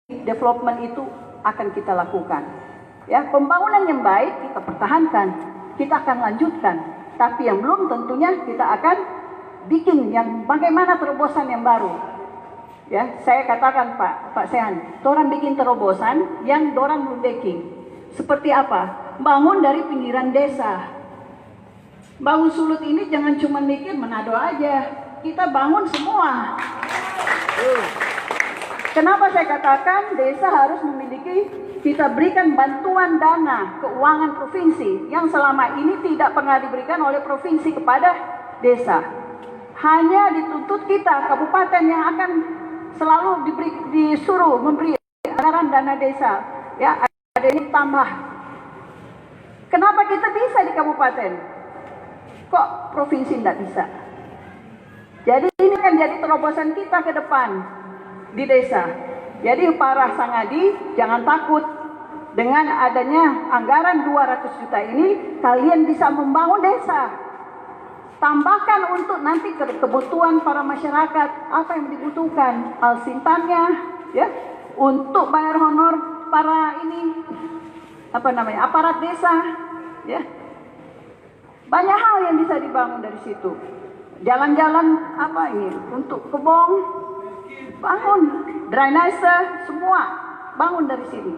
development itu akan kita lakukan. Ya, pembangunan yang baik kita pertahankan, kita akan lanjutkan. Tapi yang belum tentunya kita akan bikin yang bagaimana terobosan yang baru. Ya, saya katakan Pak Sehan, orang bikin terobosan yang orang belum bikin. Seperti apa? Bangun dari pinggiran desa. Bangun Sulut ini jangan cuma mikir Manado aja, kita bangun semua. Kenapa saya katakan desa harus memiliki, kita berikan bantuan dana keuangan provinsi yang selama ini tidak pernah diberikan oleh provinsi kepada desa. Hanya dituntut kita kabupaten yang akan selalu disuruh memberi anggaran dana desa. Ya, ada ini tambah. Kenapa kita bisa di kabupaten? Kok provinsi tidak bisa? Jadi ini kan jadi terobosan kita ke depan di desa. Jadi para sangadi jangan takut, dengan adanya anggaran 200 juta ini kalian bisa membangun desa. Tambahkan untuk nanti kebutuhan para masyarakat, apa yang dibutuhkan, alsintannya, ya, untuk bayar honor para ini aparat desa, ya. Banyak hal yang bisa dibangun dari situ. Jalan-jalan apa ini untuk kebong, bangun, drainase semua bangun dari sini.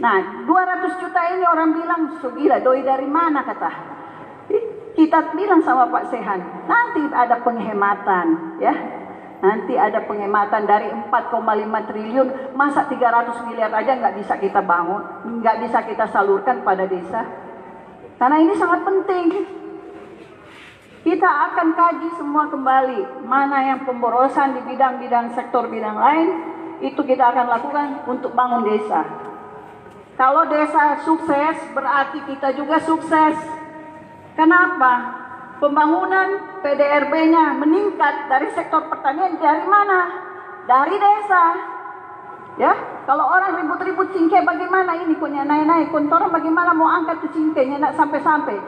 Nah, 200 juta ini orang bilang, so gila, doi dari mana kata? Kita bilang sama Pak Sehan, nanti ada penghematan, ya. Nanti ada penghematan dari 4,5 triliun, masa 300 miliar aja nggak bisa kita bangun, nggak bisa kita salurkan pada desa. Karena ini sangat penting. Kita akan kaji semua kembali, mana yang pemborosan di bidang-bidang sektor bidang lain, itu kita akan lakukan untuk bangun desa. Kalau desa sukses, berarti kita juga sukses. Kenapa? Pembangunan PDRB-nya meningkat dari sektor pertanian dari mana? Dari desa. Ya, kalau orang ribut-ribut cingke bagaimana ini kok naik-naik, kontoran bagaimana mau angkat ke cingkenya enggak sampai-sampai.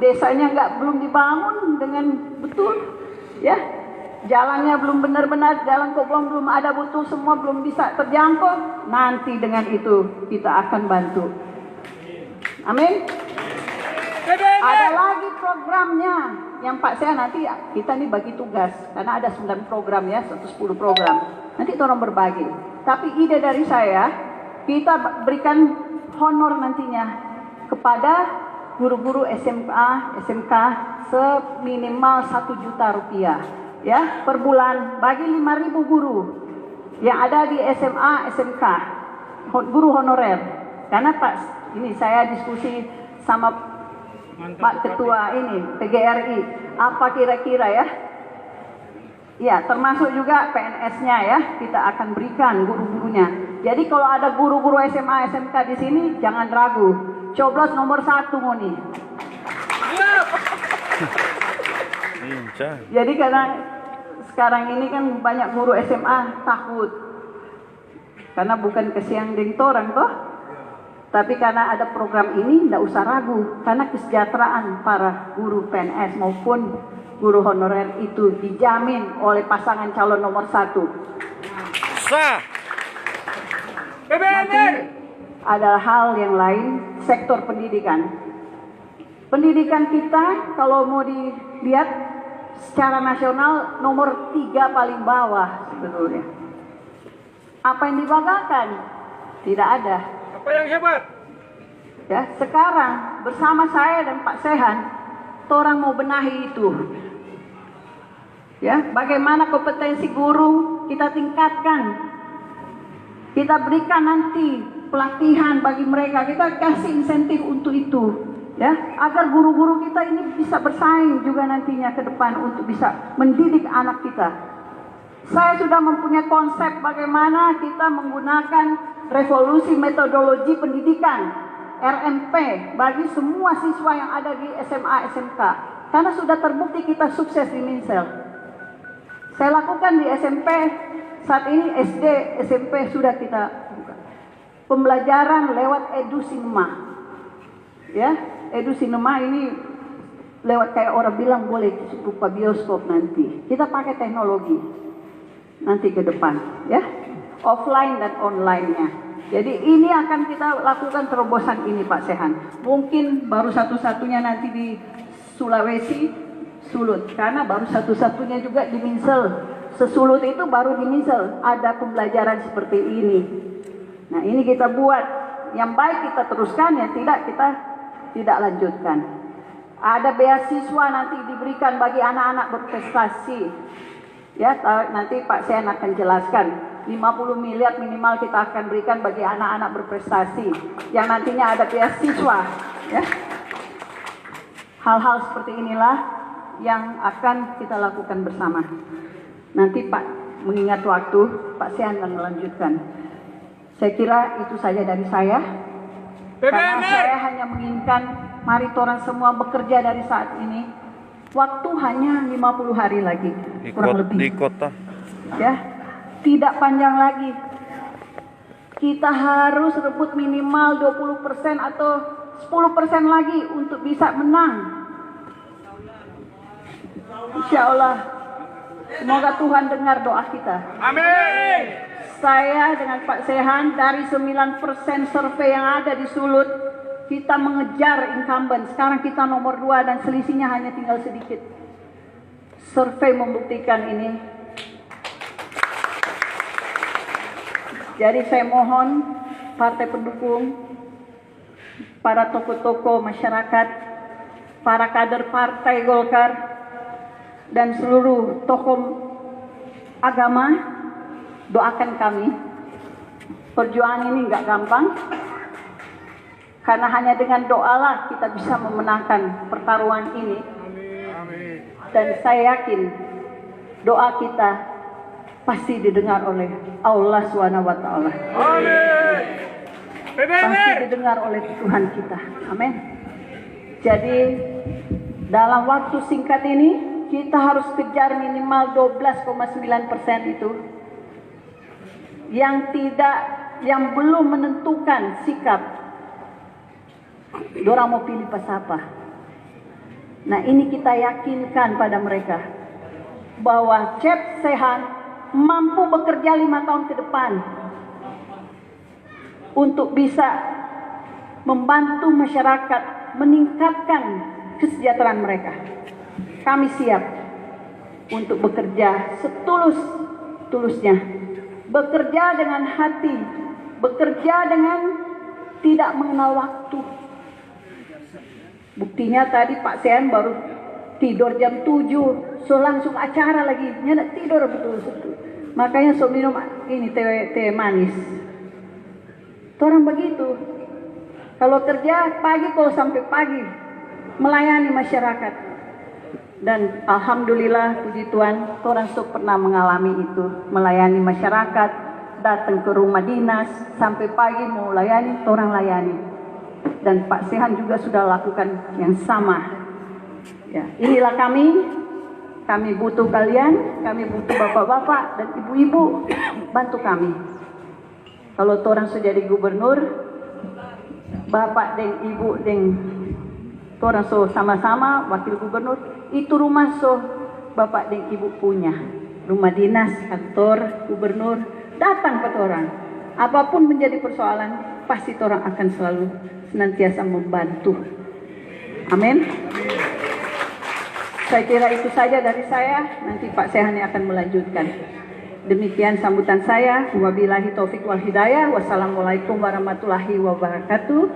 Desanya belum dibangun dengan betul. Ya. Jalannya belum benar-benar, jalan kobong belum ada, butuh semua belum bisa terjangkau. Nanti dengan itu kita akan bantu. Amin. Ada lagi programnya yang Pak saya nanti kita nih bagi tugas karena ada 9 program ya, 110 program. Nanti orang berbagi. Tapi ide dari saya, kita berikan honor nantinya kepada guru-guru SMA, SMK seminimal 1 juta rupiah ya per bulan bagi 5.000 guru yang ada di SMA, SMK, guru honorer. Karena Pak, ini saya diskusi sama Pak Ketua ini PGRI, apa kira-kira ya? Ya, termasuk juga PNS-nya ya, kita akan berikan guru-gurunya. Jadi kalau ada guru-guru SMA, SMK di sini, jangan ragu. Coblos nomor 1 Moni. Jadi karena sekarang ini kan banyak guru SMA takut. Karena bukan kesiang deng torang toh. Tapi karena ada program ini, tidak usah ragu. Karena kesejahteraan para guru PNS maupun guru honorer itu dijamin oleh pasangan calon nomor 1. Sah. Nanti ada hal yang lain, sektor pendidikan. Pendidikan kita kalau mau dilihat secara nasional nomor 3 paling bawah sebetulnya. Apa yang dibanggakan? Tidak ada. Apa yang hebat? Ya, sekarang bersama saya dan Pak Sehan, orang mau benahi itu. Ya, bagaimana kompetensi guru kita tingkatkan. Kita berikan nanti pelatihan bagi mereka, kita kasih insentif untuk itu. Ya, agar guru-guru kita ini bisa bersaing juga nantinya ke depan untuk bisa mendidik anak kita. Saya sudah mempunyai konsep bagaimana kita menggunakan revolusi metodologi pendidikan RMP bagi semua siswa yang ada di SMA, SMK. Karena sudah terbukti kita sukses di Minsel. Saya lakukan di SMP, saat ini SD, SMP sudah kita buka. Pembelajaran lewat EduSinema. Ya, EduSinema ini lewat kayak orang bilang boleh rupa bioskop nanti. Kita pakai teknologi nanti ke depan, ya. offline dan online-nya. Jadi ini akan kita lakukan terobosan ini Pak Sehan. Mungkin baru satu-satunya nanti di Sulawesi, Sulut. Karena baru satu-satunya juga di Minsel. Sesulut itu baru di Minsel. Ada pembelajaran seperti ini. Nah ini kita buat. Yang baik kita teruskan, yang tidak kita tidak lanjutkan. Ada beasiswa nanti diberikan bagi anak-anak berprestasi. Ya, nanti Pak Sehan akan jelaskan. 50 miliar minimal kita akan berikan bagi anak-anak berprestasi yang nantinya ada beasiswa, ya. Hal-hal seperti inilah yang akan kita lakukan bersama. Nanti Pak mengingat waktu, Pak Sehan akan melanjutkan. Saya kira itu saja dari saya. Karena saya hanya menginginkan mari orang semua bekerja dari saat ini. Waktu hanya 50 hari lagi, kurang lebih. Di kota. Ya, tidak panjang lagi. Kita harus rebut minimal 20% atau 10% lagi untuk bisa menang. Insya Allah. Semoga Tuhan dengar doa kita. Amin. Saya dengan Pak Sehan dari 9% survei yang ada di Sulut, kita mengejar incumbent. Sekarang kita nomor 2 dan selisihnya hanya tinggal sedikit. Survei membuktikan ini. Jadi saya mohon partai pendukung, para tokoh-tokoh masyarakat, para kader partai Golkar, dan seluruh tokoh agama, doakan kami. Perjuangan ini nggak gampang, karena hanya dengan doalah kita bisa memenangkan pertarungan ini. Dan saya yakin doa kita pasti didengar oleh Allah SWT. Pasti didengar oleh Tuhan kita. Amin. Jadi dalam waktu singkat ini kita harus kejar minimal 12,9% itu. Yang belum menentukan sikap, dorang mau pilih pas apa. Nah ini kita yakinkan pada mereka bahwa Cep Sehan mampu bekerja 5 tahun ke depan untuk bisa membantu masyarakat meningkatkan kesejahteraan mereka. Kami siap untuk bekerja setulus-tulusnya, bekerja dengan hati, bekerja dengan tidak mengenal waktu. Buktinya tadi Pak Sehan baru tidur jam 7, so langsung acara lagi, nyedak tidur betul-betul. Makanya so minum ini teh manis. Orang begitu. Kalau kerja pagi, kalau sampai pagi melayani masyarakat. Dan alhamdulillah puji Tuhan, orang so pernah mengalami itu, melayani masyarakat, datang ke rumah dinas sampai pagi mau layani, orang layani. Dan Pak Sehan juga sudah lakukan yang sama. Ya, inilah kami butuh kalian, kami butuh bapak-bapak dan ibu-ibu, bantu kami. Kalau orang sudah jadi gubernur, bapak dan ibu dan orang so sama-sama wakil gubernur, itu rumah so bapak dan ibu punya. Rumah dinas, kantor, gubernur, datang ke orang. Apapun menjadi persoalan, pasti orang akan selalu senantiasa membantu. Amin. Saya kira itu saja dari saya. Nanti Pak Sehan akan melanjutkan. Demikian sambutan saya. Wabillahi taufik wal hidayah. Wassalamualaikum warahmatullahi wabarakatuh.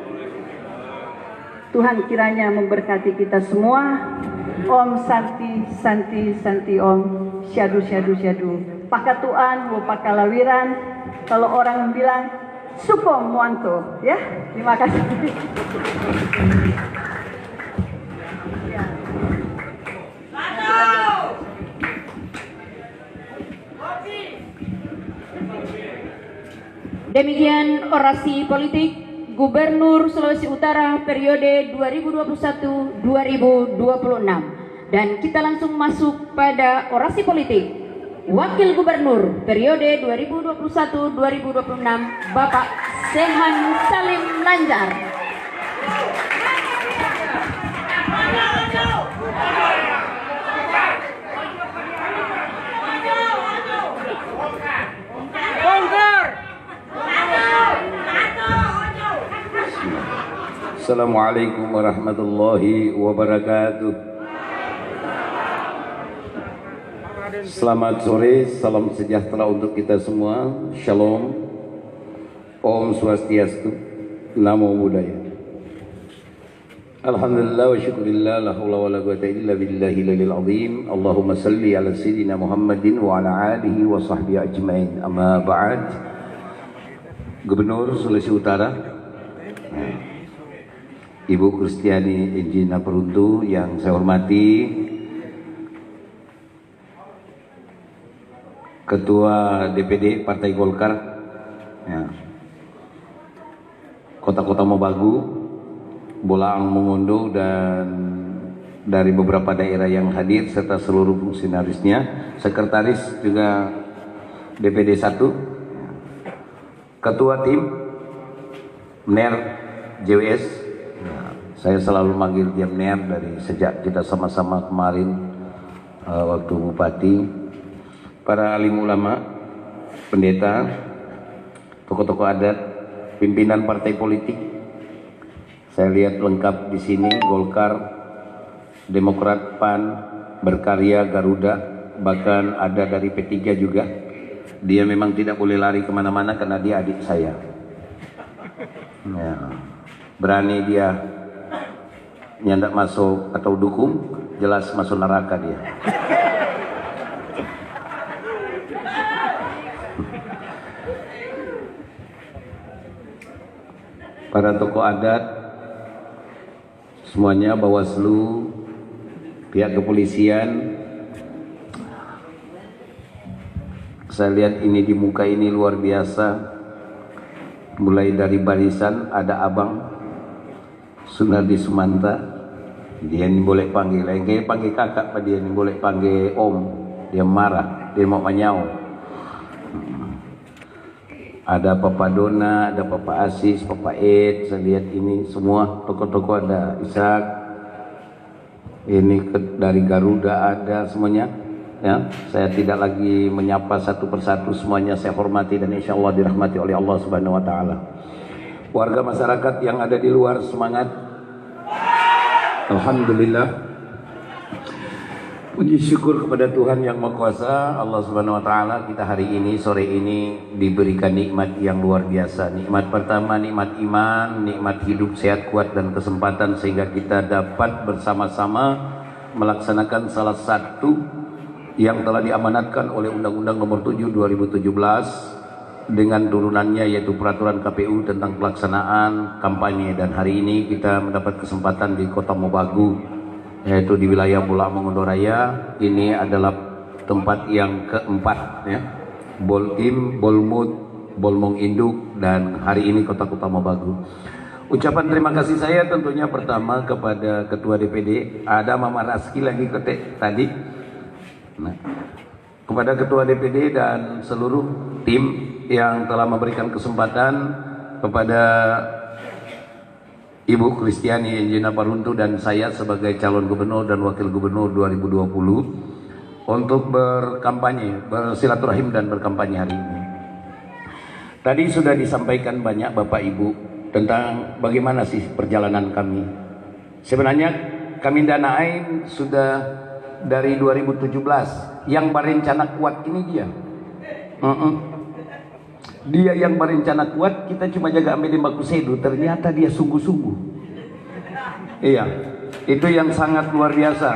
Tuhan kiranya memberkati kita semua. Om Santi Santi Santi Om. Syadu Syadu Syadu. Pakatuan wo pakalawiran. Kalau orang bilang Sukom Muanto, ya. Terima kasih. Demikian orasi politik Gubernur Sulawesi Utara periode 2021-2026. Dan kita langsung masuk pada orasi politik Wakil Gubernur periode 2021-2026 Bapak Sehan Salim Lanjar. Bongkar! Assalamualaikum warahmatullahi wabarakatuh. Selamat sore, salam sejahtera untuk kita semua. Shalom, Om Swastiastu, Namo Buddhaya. Alhamdulillah wa syukurillah, la hawla wa la quwwata illa billahi lalil azim. Allahumma salli ala sayyidina Muhammadin wa ala alihi wa sahbihi ajmain. Amma ba'd. Gubernur Sulawesi Utara, Ibu Kristiani Injina Peruntu yang saya hormati, Ketua DPD Partai Golkar, ya, Kota-Kota Mobagu, Bolaang Mongondo, dan dari beberapa daerah yang hadir serta seluruh fungsionarisnya, sekretaris juga DPD 1, ketua tim NER JWS. Saya selalu manggil dia NER dari sejak kita sama-sama kemarin waktu bupati, para alim ulama, pendeta, tokoh-tokoh adat, pimpinan partai politik. Saya lihat lengkap di sini, Golkar, Demokrat, PAN, Berkarya, Garuda, bahkan ada dari P3 juga. Dia memang tidak boleh lari kemana-mana karena dia adik saya. Ya, berani dia nyandak masuk atau dukung, jelas masuk neraka dia. Para tokoh adat semuanya, Bawaslu, pihak kepolisian, saya lihat ini di muka ini luar biasa. Mulai dari barisan ada Abang Sunardi Sumanta, dia ini boleh panggil, kayak panggil kakak, dia ini boleh panggil Om, dia marah, dia mau menyau. Ada Papa Dona, ada Papa Asis, Papa Ed, saya lihat ini semua tokoh-tokoh, ada Ishak, ini dari Garuda ada semuanya. Ya, saya tidak lagi menyapa satu persatu, semuanya saya hormati dan insya Allah dirahmati oleh Allah Subhanahu Wa Taala. Warga masyarakat yang ada di luar semangat, alhamdulillah. Puji syukur kepada Tuhan Yang Maha Kuasa, Allah Subhanahu Wa Taala, kita hari ini, sore ini diberikan nikmat yang luar biasa. Nikmat pertama, nikmat iman, nikmat hidup sehat kuat dan kesempatan sehingga kita dapat bersama-sama melaksanakan salah satu yang telah diamanatkan oleh Undang-Undang Nomor 7 2017 dengan turunannya, yaitu peraturan KPU tentang pelaksanaan kampanye. Dan hari ini kita mendapat kesempatan di Kota Mobagu, yaitu di wilayah Bolaang Mongondo Raya. Ini adalah tempat yang keempat, ya, Boltim, Bolmut, Bolmong Induk, dan hari ini Kota-Kota Mobagu. Ucapan terima kasih saya tentunya pertama kepada Ketua DPD, ada Mama Raski lagi tadi, nah, kepada Ketua DPD dan seluruh tim yang telah memberikan kesempatan kepada Ibu Kristiani Injina Peruntu dan saya sebagai calon gubernur dan wakil gubernur 2020 untuk berkampanye, bersilaturahim dan berkampanye hari ini. Tadi sudah disampaikan banyak Bapak Ibu tentang bagaimana sih perjalanan kami. Sebenarnya kami Danain sudah dari 2017. Yang berencana kuat ini dia. Dia yang berencana kuat, kita cuma jaga ambil di Bakusedu, ternyata dia sungguh-sungguh. Iya, itu yang sangat luar biasa.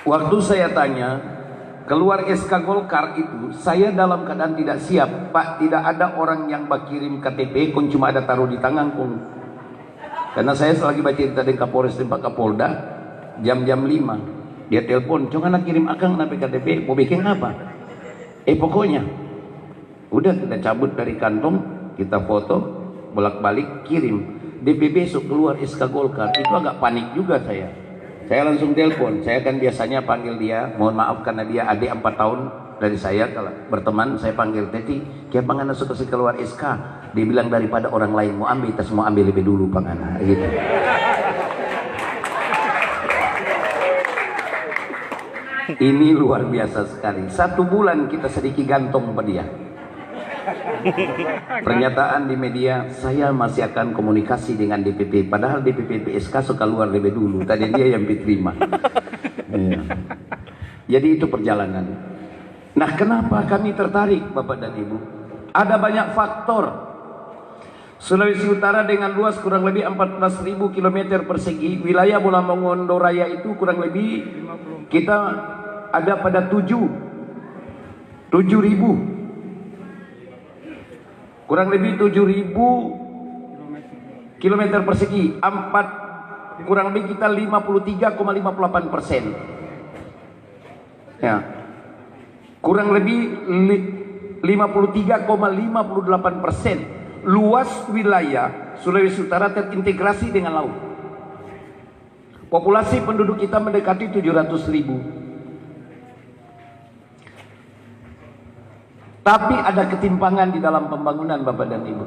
Waktu saya tanya, keluar SK Golkar itu, saya dalam keadaan tidak siap. Pak, tidak ada orang yang bakirim KTP, kun cuma ada taruh di tangan kun. Karena saya selagi baca cerita dengan Kapolres dan Pak Kapolda, jam-jam 5, dia telepon, jangan kirim akang nape KTP, mau bikin apa? Pokoknya udah kita cabut dari kantong, kita foto, bolak-balik, kirim. DP besok keluar SK Golkar, itu agak panik juga saya. Saya langsung telepon, saya kan biasanya panggil dia, mohon maaf karena dia adik 4 tahun dari saya, kalau berteman saya panggil, Teti, kia pangana suka keluar SK. Dia bilang daripada orang lain mau ambil, kita semua ambil lebih dulu pangana, gitu. Ini luar biasa sekali. 1 bulan kita sedikit gantong pada dia. Pernyataan di media, saya masih akan komunikasi dengan DPP, padahal DPP PSK suka luar lebih dulu, tadi dia yang diterima. Iya. Jadi itu perjalanan. Nah, kenapa kami tertarik Bapak dan Ibu? Ada banyak faktor. Sulawesi Utara dengan luas kurang lebih 14.000 km persegi, wilayah Bola Mongondo Raya itu kurang lebih kita ada pada 7.000, kurang lebih 7.000 km persegi, kurang lebih kita 53,58%. Ya, kurang lebih 53,58% luas wilayah Sulawesi Utara terintegrasi dengan laut. Populasi penduduk kita mendekati 700.000. Tapi ada ketimpangan di dalam pembangunan Bapak dan Ibu.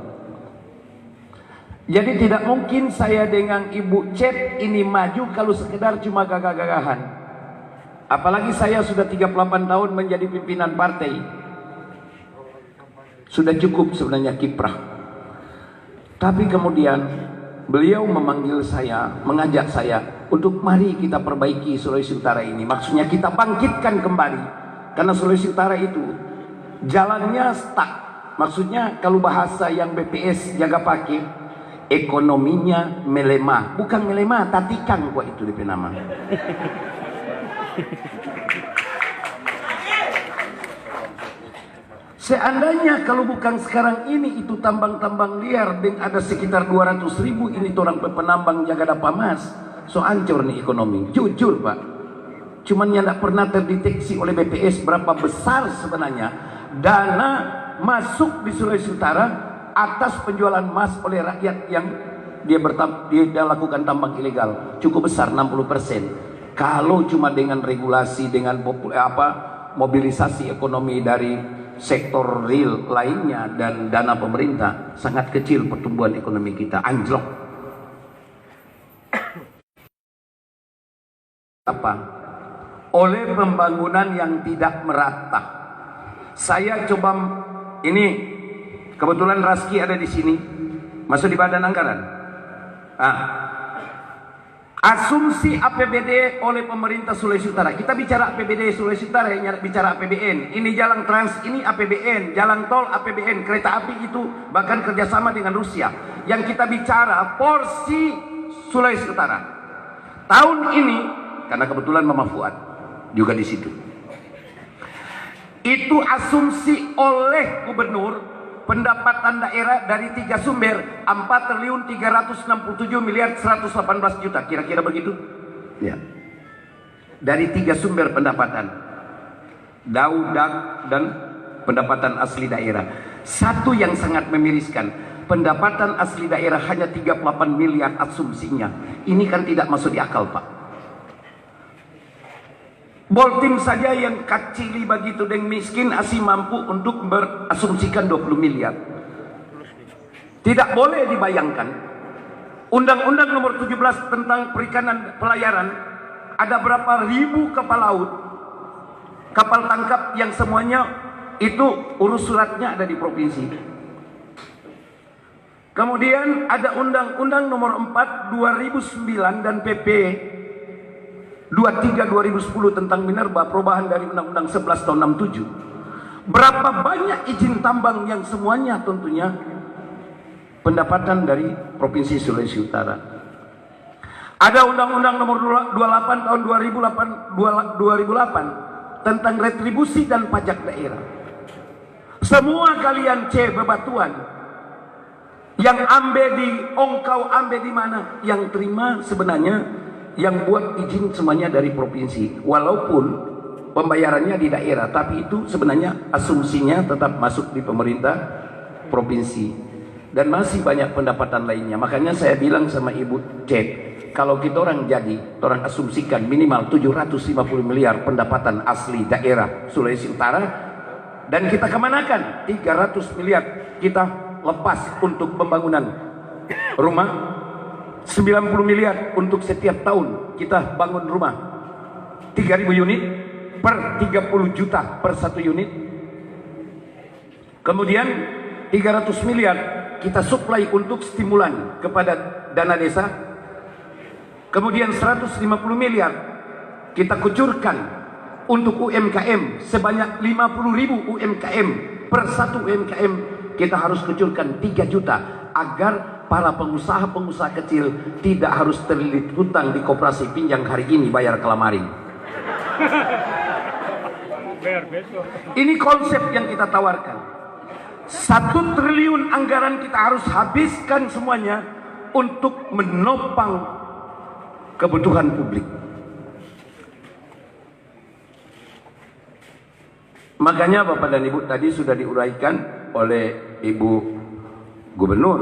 Jadi tidak mungkin saya dengan Ibu Cep ini maju kalau sekedar cuma gagah-gagahan. Apalagi saya sudah 38 tahun menjadi pimpinan partai. Sudah cukup sebenarnya kiprah. Tapi kemudian beliau memanggil saya, mengajak saya untuk mari kita perbaiki Sulawesi Utara ini. Maksudnya kita bangkitkan kembali. Karena Sulawesi Utara itu jalannya stuck. Maksudnya kalau bahasa yang BPS jaga pakai, ekonominya melemah. Bukan melemah, tatikang kok itu DP nama. Seandainya kalau bukan sekarang ini itu tambang-tambang liar dan ada sekitar 200.000 ini orang penambang jaga dapat emas, so hancur nih ekonomi. Jujur Pak, cuman yang tidak pernah terdeteksi oleh BPS berapa besar sebenarnya dana masuk di Sulawesi Utara atas penjualan emas oleh rakyat yang dia lakukan tambang ilegal. Cukup besar, 60%. Kalau cuma dengan regulasi, dengan mobilisasi ekonomi dari sektor real lainnya dan dana pemerintah, sangat kecil pertumbuhan ekonomi kita, anjlok. Apa? Oleh pembangunan yang tidak merata. Saya coba, ini kebetulan Raski ada di sini, masuk di badan anggaran. Asumsi APBD oleh pemerintah Sulawesi Utara. Kita bicara APBD Sulawesi Utara, yang bicara APBN. Ini jalan trans, ini APBN. Jalan tol APBN. Kereta api itu bahkan kerjasama dengan Rusia. Yang kita bicara porsi Sulawesi Utara. Tahun ini, karena kebetulan Mama Fuad juga di situ. Itu asumsi oleh gubernur. Pendapatan daerah dari 3 sumber 4.367.118 juta, kira-kira begitu ya, dari 3 sumber pendapatan daudak dan pendapatan asli daerah. Satu yang sangat memiriskan, pendapatan asli daerah hanya 38 miliar asumsinya. Ini kan tidak masuk di akal Pak. Boltim saja yang kacili begitu dan miskin asih mampu untuk berasumsikan 20 miliar. Tidak boleh dibayangkan. Undang-undang nomor 17 tentang perikanan pelayaran, ada berapa ribu kapal laut, kapal tangkap yang semuanya itu urus suratnya ada di provinsi. Kemudian ada Undang-Undang nomor 4 2009 dan PP 23 2010 tentang minerba, perubahan dari Undang-Undang 11 tahun 67. Berapa banyak izin tambang yang semuanya tentunya pendapatan dari Provinsi Sulawesi Utara. Ada Undang-Undang nomor 28 tahun 2008 tentang retribusi dan pajak daerah. Semua kalian bebatuan yang ambil di ongkau, ambil di mana, yang terima sebenarnya yang buat izin semuanya dari provinsi, walaupun pembayarannya di daerah, tapi itu sebenarnya asumsinya tetap masuk di pemerintah provinsi. Dan masih banyak pendapatan lainnya. Makanya saya bilang sama Ibu Cep, kalau kita orang jadi, orang asumsikan minimal 750 miliar pendapatan asli daerah Sulawesi Utara, dan kita kemanakan 300 miliar kita lepas untuk pembangunan rumah, 90 miliar untuk setiap tahun kita bangun rumah 3.000 unit per 30 juta per 1 unit. Kemudian 300 miliar kita suplai untuk stimulan kepada dana desa. Kemudian 150 miliar kita kucurkan untuk UMKM sebanyak 50.000 UMKM. Per satu UMKM kita harus kucurkan 3 juta agar para pengusaha-pengusaha kecil tidak harus terlilit hutang di koperasi pinjam hari ini bayar kelamarin. Ini konsep yang kita tawarkan. 1 triliun anggaran kita harus habiskan semuanya untuk menopang kebutuhan publik. Makanya Bapak dan Ibu tadi sudah diuraikan oleh Ibu Gubernur.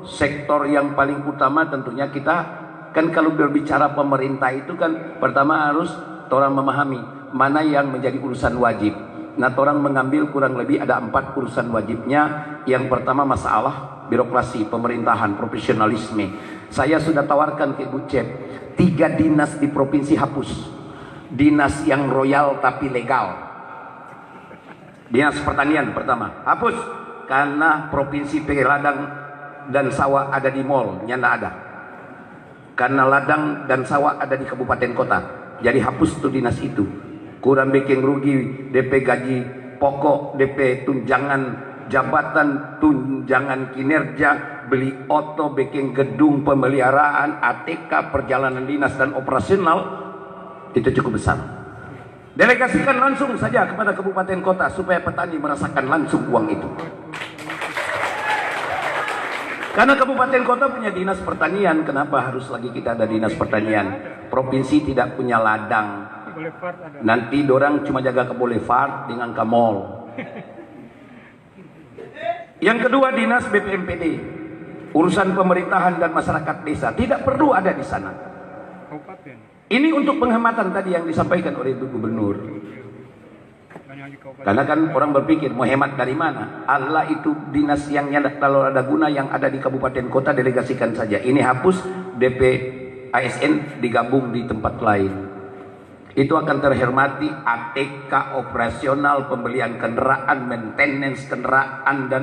Sektor yang paling utama tentunya kita kan kalau berbicara pemerintah itu kan pertama harus orang memahami mana yang menjadi urusan wajib. Nah, orang mengambil kurang lebih ada 4 urusan wajibnya. Yang pertama masalah birokrasi, pemerintahan, profesionalisme. Saya sudah tawarkan ke Ibu Cep 3 dinas di provinsi hapus. Dinas yang royal tapi legal. Dinas pertanian pertama hapus karena provinsi ladang dan sawah ada di mall, nyanda ada. Karena ladang dan sawah ada di kabupaten kota, jadi hapus tuh dinas itu. Kurang bikin rugi DP gaji pokok, DP tunjangan jabatan, tunjangan kinerja, beli oto, bikin gedung pemeliharaan, ATK, perjalanan dinas dan operasional, itu cukup besar. Delegasikan langsung saja kepada kabupaten kota supaya petani merasakan langsung uang itu. Karena kabupaten kota punya dinas pertanian, kenapa harus lagi kita ada dinas pertanian? Provinsi tidak punya ladang. Nanti dorang cuma jaga ke boulevard dengan ke mall. Yang kedua dinas BPMPD, urusan pemerintahan dan masyarakat desa tidak perlu ada di sana. Ini untuk penghematan tadi yang disampaikan oleh Ibu Gubernur. Karena kan orang berpikir mau hemat dari mana? Allah itu dinas yang kalau ada guna yang ada di kabupaten kota delegasikan saja. Ini hapus, DP ASN digabung di tempat lain. Itu akan terhormati ATK operasional, pembelian kendaraan, maintenance kendaraan dan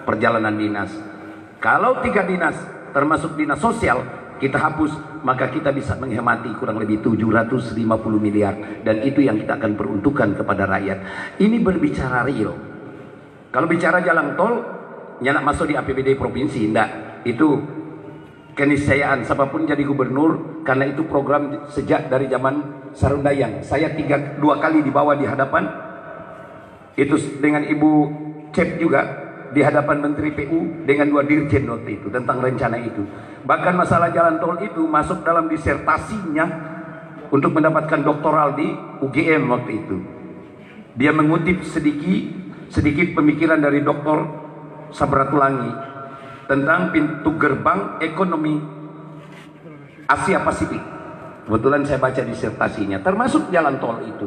perjalanan dinas. Kalau 3 dinas termasuk dinas sosial kita hapus, maka kita bisa menghemati kurang lebih 750 miliar. Dan itu yang kita akan peruntukkan kepada rakyat. Ini berbicara real. Kalau bicara jalan tol, nyanak masuk di APBD provinsi, enggak. Itu keniscayaan siapapun jadi gubernur, karena itu program sejak dari zaman Sarundayang. Saya 2 kali dibawa di hadapan, itu dengan Ibu Cep juga, di hadapan Menteri PU dengan 2 dirjen waktu itu tentang rencana itu. Bahkan masalah jalan tol itu masuk dalam disertasinya untuk mendapatkan doktoral di UGM waktu itu. Dia mengutip sedikit pemikiran dari Dr. Sabratulangi tentang pintu gerbang ekonomi Asia Pasifik. Kebetulan saya baca disertasinya, termasuk jalan tol itu.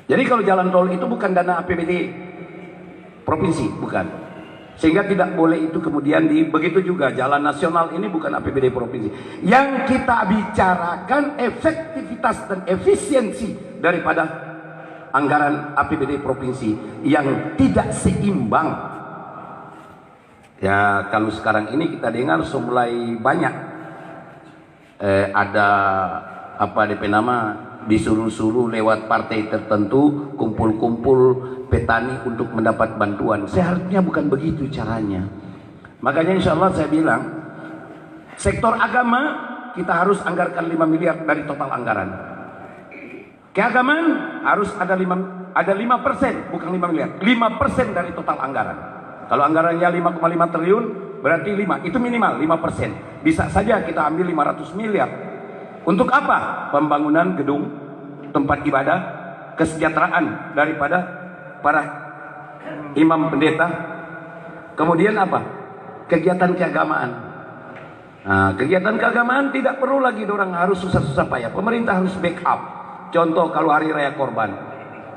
Jadi kalau jalan tol itu bukan dana APBD provinsi, bukan. Sehingga tidak boleh itu kemudian begitu juga jalan nasional ini bukan APBD provinsi. Yang kita bicarakan efektivitas dan efisiensi daripada anggaran APBD provinsi yang tidak seimbang. Ya kalau sekarang ini kita dengar mulai banyak ada apa DP nama disuruh-suruh lewat partai tertentu kumpul-kumpul petani untuk mendapat bantuan. Seharusnya bukan begitu caranya. Makanya insya Allah saya bilang sektor agama kita harus anggarkan 5 miliar dari total anggaran. Keagamaan harus ada 5%, bukan 5 miliar, 5% dari total anggaran. Kalau anggarannya 5,5 triliun berarti 5, itu minimal 5%. Bisa saja kita ambil 500 miliar. Untuk apa? Pembangunan gedung, tempat ibadah, kesejahteraan daripada para imam pendeta. Kemudian apa? Kegiatan keagamaan. Nah, kegiatan keagamaan tidak perlu lagi orang harus susah-susah payah. Pemerintah harus backup. Contoh kalau hari raya korban.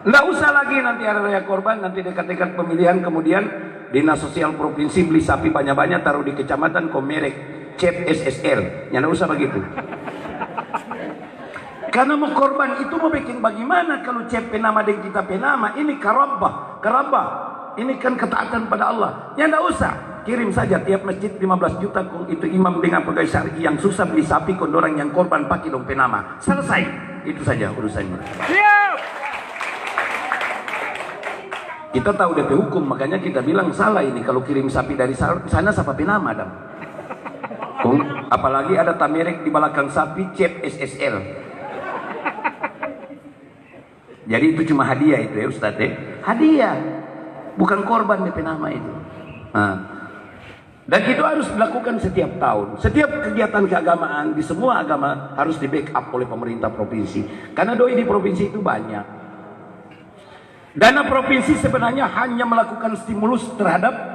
Nggak usah lagi nanti hari raya korban, nanti dekat-dekat pemilihan kemudian Dinas Sosial Provinsi beli sapi banyak-banyak taruh di kecamatan komerek CEP SSL. Ya nggak usah begitu. Karena mau korban itu mau bikin bagaimana kalau CEP penama dan kita penama ini karabah Ini kan ketaatan pada Allah. Ya enggak usah. Kirim saja tiap masjid 15 juta kong itu imam dengan pegawai syar'i yang susah beli sapi kong orang yang korban pakai dong penama. Selesai. Itu saja urusannya. Siap. Kita tahu DP hukum, makanya kita bilang salah ini kalau kirim sapi dari sana siapa penama dong. Apalagi ada tamerek di belakang sapi cep SSL. Jadi itu cuma hadiah itu ya Ustadz ya. Hadiah. Bukan korban DP nama itu. Nah. Dan itu harus dilakukan setiap tahun. Setiap kegiatan keagamaan di semua agama harus di backup oleh pemerintah provinsi. Karena doi di provinsi itu banyak. Dana provinsi sebenarnya hanya melakukan stimulus terhadap